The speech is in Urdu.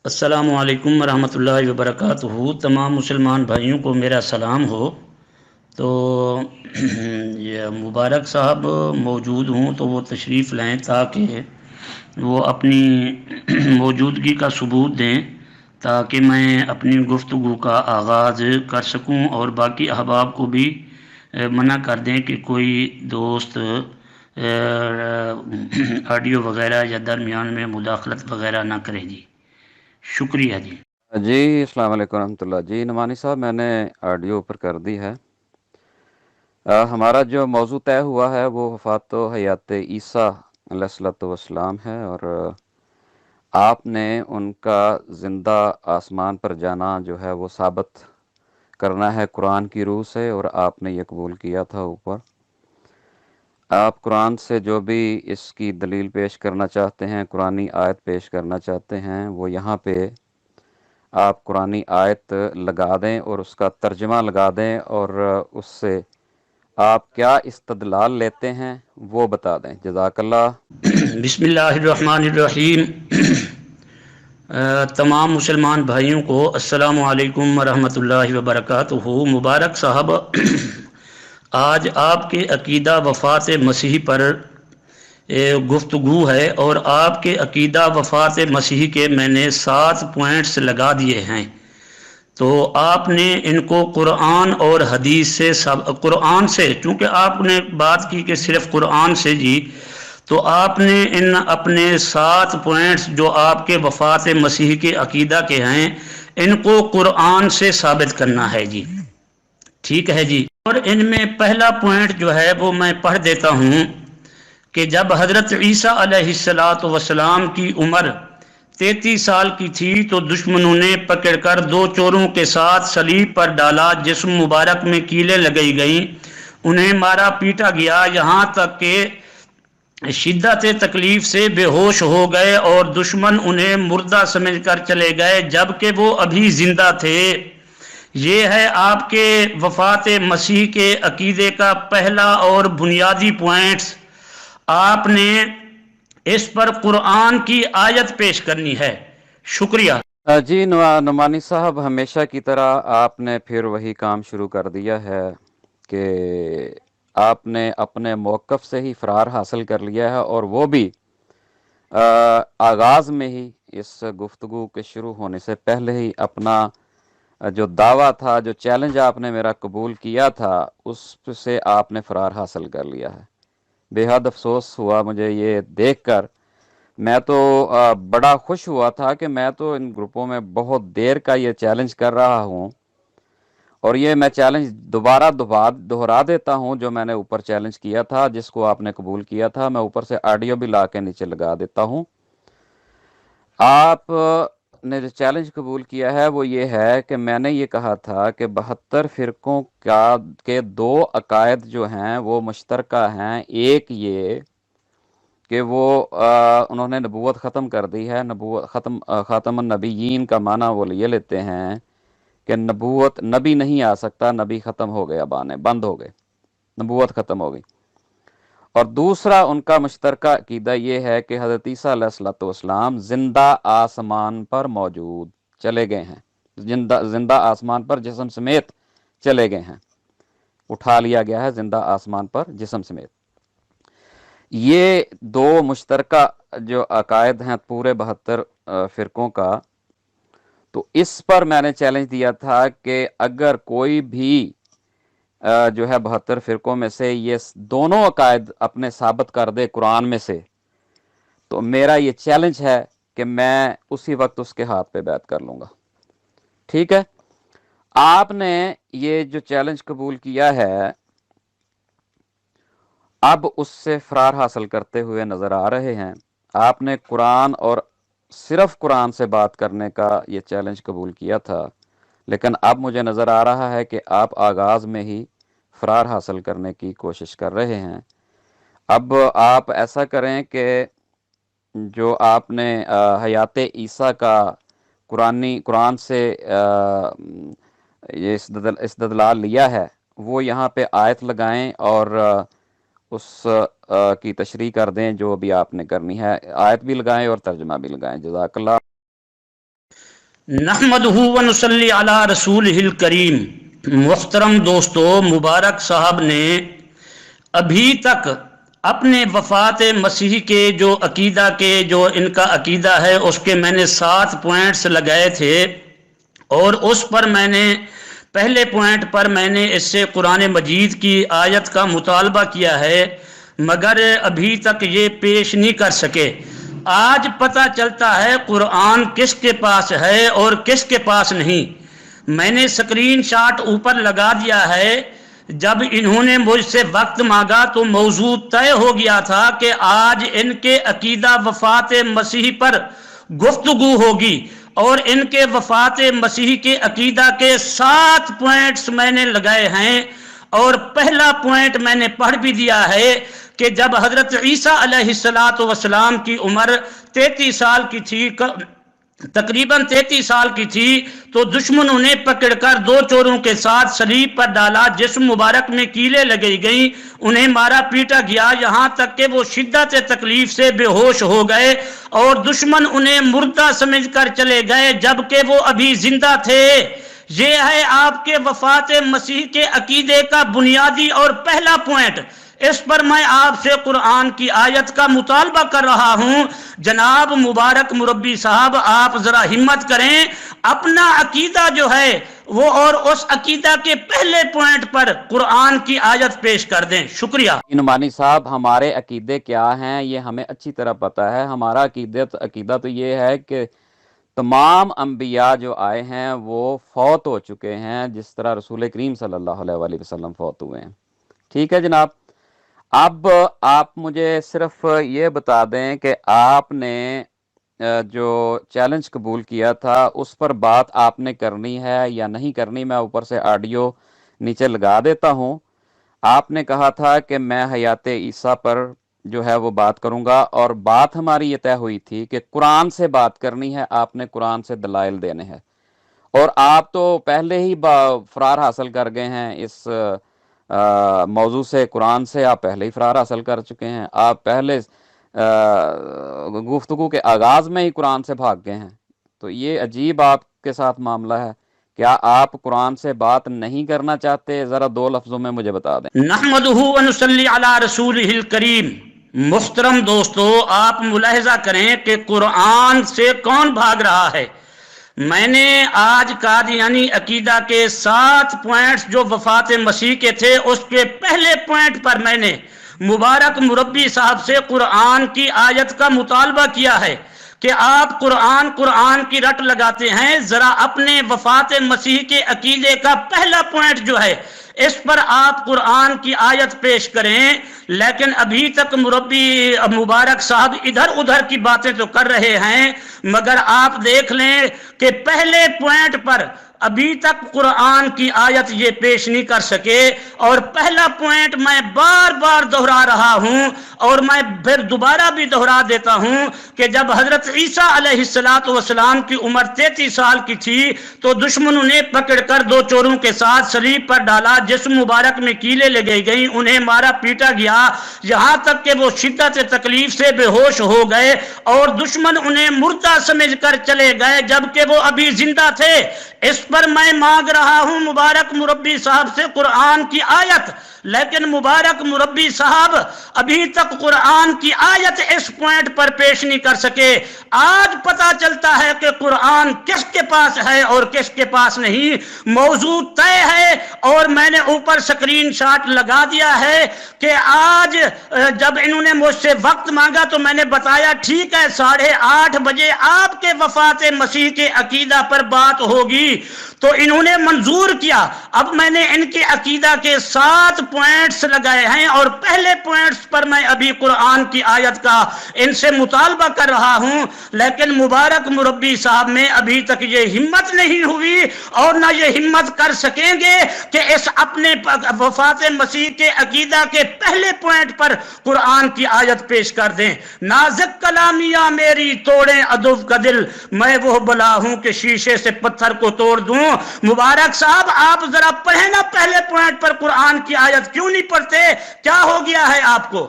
السلام علیکم ورحمۃ اللہ وبرکاتہ۔ تمام مسلمان بھائیوں کو میرا سلام ہو۔ تو یہ مبارک صاحب موجود ہوں تو وہ تشریف لائیں تاکہ وہ اپنی موجودگی کا ثبوت دیں، تاکہ میں اپنی گفتگو کا آغاز کر سکوں اور باقی احباب کو بھی منع کر دیں کہ کوئی دوست آڈیو وغیرہ یا درمیان میں مداخلت وغیرہ نہ کرے جی۔ شکریہ جی۔ جی السلام علیکم ورحمۃ اللہ۔ جی نعمانی صاحب، میں نے آڈیو اوپر کر دی ہے۔ ہمارا جو موضوع طے ہوا ہے وہ وفات و حیات عیسیٰ علیہ الصلوۃ والسلام ہے، اور آپ نے ان کا زندہ آسمان پر جانا جو ہے وہ ثابت کرنا ہے قرآن کی روح سے، اور آپ نے یہ قبول کیا تھا اوپر۔ آپ قرآن سے جو بھی اس کی دلیل پیش کرنا چاہتے ہیں، قرآنی آیت پیش کرنا چاہتے ہیں، وہ یہاں پہ آپ قرآنی آیت لگا دیں اور اس کا ترجمہ لگا دیں، اور اس سے آپ کیا استدلال لیتے ہیں وہ بتا دیں۔ جزاک اللہ۔ بسم اللہ الرحمن الرحیم۔ تمام مسلمان بھائیوں کو السلام علیکم ورحمۃ اللہ وبرکاتہ۔ مبارک صاحب، آج آپ کے عقیدہ وفات مسیح پر گفتگو ہے، اور آپ کے عقیدہ وفات مسیح کے میں نے 7 پوائنٹس لگا دیے ہیں۔ تو آپ نے ان کو قرآن اور حدیث سے قرآن سے، چونکہ آپ نے بات کی کہ صرف قرآن سے جی، تو آپ نے ان اپنے 7 پوائنٹس جو آپ کے وفات مسیح کے عقیدہ کے ہیں، ان کو قرآن سے ثابت کرنا ہے جی۔ ٹھیک ہے جی۔ اور ان میں پہلا پوائنٹ جو ہے وہ میں پڑھ دیتا ہوں کہ جب حضرت عیسیٰ علیہ السلام کی عمر 33 سال کی تھی تو دشمنوں نے پکڑ کر 2 چوروں کے ساتھ صلیب پر ڈالا، جسم مبارک میں کیلیں لگائی گئیں، انہیں مارا پیٹا گیا، یہاں تک کہ شدت تکلیف سے بے ہوش ہو گئے اور دشمن انہیں مردہ سمجھ کر چلے گئے جبکہ وہ ابھی زندہ تھے۔ یہ ہے آپ کے وفات مسیح کے عقیدے کا پہلا اور بنیادی پوائنٹس۔ آپ نے اس پر قرآن کی آیت پیش کرنی ہے۔ شکریہ۔ جی نعمانی صاحب، ہمیشہ کی طرح آپ نے پھر وہی کام شروع کر دیا ہے کہ آپ نے اپنے موقف سے ہی فرار حاصل کر لیا ہے، اور وہ بھی آغاز میں ہی، اس گفتگو کے شروع ہونے سے پہلے ہی اپنا جو دعویٰ تھا، جو چیلنج آپ نے میرا قبول کیا تھا، اس سے آپ نے فرار حاصل کر لیا ہے۔ بے حد افسوس ہوا مجھے یہ دیکھ کر۔ میں تو بڑا خوش ہوا تھا کہ میں تو ان گروپوں میں بہت دیر کا یہ چیلنج کر رہا ہوں، اور یہ میں چیلنج دوبارہ دہرا دیتا ہوں جو میں نے اوپر چیلنج کیا تھا، جس کو آپ نے قبول کیا تھا۔ میں اوپر سے آڈیو بھی لا کے نیچے لگا دیتا ہوں۔ آپ نے جو چیلنج قبول کیا ہے وہ یہ ہے کہ میں نے یہ کہا تھا کہ 72 فرقوں کے 2 عقائد جو ہیں وہ مشترکہ ہیں۔ ایک یہ کہ وہ انہوں نے نبوت ختم کر دی ہے۔ خاتم النبیین کا معنی وہ یہ لیتے ہیں کہ نبی نہیں آ سکتا، نبی ختم ہو گیا، بند ہو گئے، نبوت ختم ہو گئی۔ اور دوسرا ان کا مشترکہ عقیدہ یہ ہے کہ حضرت عیسیٰ علیہ السلام زندہ آسمان پر موجود چلے گئے ہیں، زندہ آسمان پر جسم سمیت چلے گئے ہیں، اٹھا لیا گیا ہے زندہ آسمان پر جسم سمیت۔ یہ 2 مشترکہ جو عقائد ہیں پورے 72 فرقوں کا، تو اس پر میں نے چیلنج دیا تھا کہ اگر کوئی بھی جو ہے 72 فرقوں میں سے یہ دونوں عقائد اپنے ثابت کر دے قرآن میں سے، تو میرا یہ چیلنج ہے کہ میں اسی وقت اس کے ہاتھ پہ بیعت کر لوں گا۔ ٹھیک ہے؟ آپ نے یہ جو چیلنج قبول کیا ہے، اب اس سے فرار حاصل کرتے ہوئے نظر آ رہے ہیں۔ آپ نے قرآن اور صرف قرآن سے بات کرنے کا یہ چیلنج قبول کیا تھا، لیکن اب مجھے نظر آ رہا ہے کہ آپ آغاز میں ہی فرار حاصل کرنے کی کوشش کر رہے ہیں۔ اب آپ ایسا کریں کہ جو آپ نے حیات عیسیٰ کا قرآن سے یہ استدلال لیا ہے، وہ یہاں پہ آیت لگائیں اور اس کی تشریح کر دیں جو بھی آپ نے کرنی ہے۔ آیت بھی لگائیں اور ترجمہ بھی لگائیں۔ جزاک اللہ۔ نحمدہ و نصلی علی رسولہ الکریم۔ محترم دوستو، مبارک صاحب نے ابھی تک اپنے وفات مسیح کے جو عقیدہ جو ان کا عقیدہ ہے اس کے میں نے 7 پوائنٹس لگائے تھے، اور اس پر میں نے پہلے پوائنٹ پر میں نے اس سے قرآن مجید کی آیت کا مطالبہ کیا ہے، مگر ابھی تک یہ پیش نہیں کر سکے۔ آج پتہ چلتا ہے قرآن کس کے پاس ہے اور کس کے پاس نہیں۔ میں نے سکرین شاٹ اوپر لگا دیا ہے۔ جب انہوں نے مجھ سے وقت مانگا تو موضوع طے ہو گیا تھا کہ آج ان کے عقیدہ وفات مسیح پر گفتگو ہوگی، اور ان کے وفات مسیح کے عقیدہ کے 7 پوائنٹس میں نے لگائے ہیں، اور پہلا پوائنٹ میں نے پڑھ بھی دیا ہے کہ جب حضرت عیسیٰ علیہ السلام کی عمر 33 سال کی تھی، تقریباً 33 سال کی تھی، تو دشمنوں نے پکڑ کر 2 چوروں کے ساتھ صلیب پر ڈالا، جسم مبارک میں کیلیں لگائی گئیں، انہیں مارا پیٹا گیا، یہاں تک کہ وہ شدت تکلیف سے بے ہوش ہو گئے، اور دشمن انہیں مردہ سمجھ کر چلے گئے جبکہ وہ ابھی زندہ تھے۔ یہ ہے آپ کے وفات مسیح کے عقیدے کا بنیادی اور پہلا پوائنٹ۔ اس پر میں آپ سے قرآن کی آیت کا مطالبہ کر رہا ہوں۔ جناب مبارک مربی صاحب، آپ ذرا ہمت کریں، اپنا عقیدہ جو ہے وہ اور اس عقیدہ کے پہلے پوائنٹ پر قرآن کی آیت پیش کر دیں۔ شکریہ۔ نعمانی صاحب، ہمارے عقیدے کیا ہیں یہ ہمیں اچھی طرح پتہ ہے۔ ہمارا عقیدہ تو یہ ہے کہ تمام انبیاء جو آئے ہیں وہ فوت ہو چکے ہیں، جس طرح رسول کریم صلی اللہ علیہ وآلہ وسلم فوت ہوئے ہیں۔ ٹھیک ہے جناب، اب آپ مجھے صرف یہ بتا دیں کہ آپ نے جو چیلنج قبول کیا تھا اس پر بات آپ نے کرنی ہے یا نہیں کرنی۔ میں اوپر سے آڈیو نیچے لگا دیتا ہوں۔ آپ نے کہا تھا کہ میں حیات عیسیٰ پر جو ہے وہ بات کروں گا، اور بات ہماری یہ طے ہوئی تھی کہ قرآن سے بات کرنی ہے، آپ نے قرآن سے دلائل دینے ہیں، اور آپ تو پہلے ہی فرار حاصل کر گئے ہیں اس موضوع سے۔ قرآن سے آپ پہلے ہی فرار حاصل کر چکے ہیں، آپ پہلے گفتگو کے آغاز میں ہی قرآن سے بھاگ گئے ہیں، تو یہ عجیب آپ کے ساتھ معاملہ ہے۔ کیا آپ قرآن سے بات نہیں کرنا چاہتے؟ ذرا 2 لفظوں میں مجھے بتا دیں۔ نحمدہ و نصلی علی رسولہ الکریم۔ محترم دوستو، آپ ملاحظہ کریں کہ قرآن سے کون بھاگ رہا ہے۔ میں نے آج قادیانی عقیدہ کے 7 پوائنٹس جو وفات مسیح کے تھے، اس کے پہلے پوائنٹ پر میں نے مبارک مربی صاحب سے قرآن کی آیت کا مطالبہ کیا ہے کہ آپ قرآن کی رٹ لگاتے ہیں۔ ذرا اپنے وفات مسیح کے عقیدے کا پہلا پوائنٹ جو ہے اس پر آپ قرآن کی آیت پیش کریں، لیکن ابھی تک مربی مبارک صاحب ادھر ادھر کی باتیں تو کر رہے ہیں، مگر آپ دیکھ لیں کہ پہلے پوائنٹ پر ابھی تک قرآن کی آیت یہ پیش نہیں کر سکے۔ اور پہلا پوائنٹ میں بار بار دہرا رہا ہوں، اور میں پھر دوبارہ بھی دہرا دیتا ہوں کہ جب حضرت عیسیٰ علیہ السلام کی عمر 33 سال کی تھی تو دشمنوں نے پکڑ کر 2 چوروں کے ساتھ صلیب پر ڈالا، جسم مبارک میں کیلیں لگائی گئیں، انہیں مارا پیٹا گیا، یہاں تک کہ وہ شدت تکلیف سے بے ہوش ہو گئے، اور دشمن انہیں مردہ سمجھ کر چلے گئے جبکہ وہ ابھی زندہ تھے۔ اس پر میں مانگ رہا ہوں مبارک مربی صاحب سے قرآن کی آیت، لیکن مبارک مربی صاحب ابھی تک قرآن کی آیت اس پوائنٹ پر پیش نہیں کر سکے۔ آج پتا چلتا ہے کہ قرآن کس کے پاس ہے اور کس کے پاس نہیں۔ موضوع طے ہے، اور میں نے اوپر سکرین شاٹ لگا دیا ہے کہ آج جب انہوں نے مجھ سے وقت مانگا تو میں نے بتایا ٹھیک ہے 8:30 بجے آپ کے وفات مسیح کے عقیدہ پر بات ہوگی، تو انہوں نے منظور کیا۔ اب میں نے ان کے عقیدہ کے 7 پوائنٹس لگائے ہیں، اور پہلے پوائنٹس پر میں ابھی قرآن کی آیت کا ان سے مطالبہ کر رہا ہوں، لیکن مبارک مربی صاحب میں ابھی تک یہ ہمت نہیں ہوئی، اور نہ یہ ہمت کر سکیں گے کہ اس اپنے وفات مسیح کے عقیدہ کے پہلے پوائنٹ پر قرآن کی آیت پیش کر دیں۔ نازک کلامیاں میری توڑیں ادب کا دل، میں وہ بلا ہوں کہ شیشے سے پتھر کو توڑ دوں۔ مبارک صاحب، آپ ذرا پڑھیں نا پہلے پوائنٹ پر قرآن کی آیت، کیوں نہیں پڑھتے؟ کیا ہو گیا ہے آپ کو؟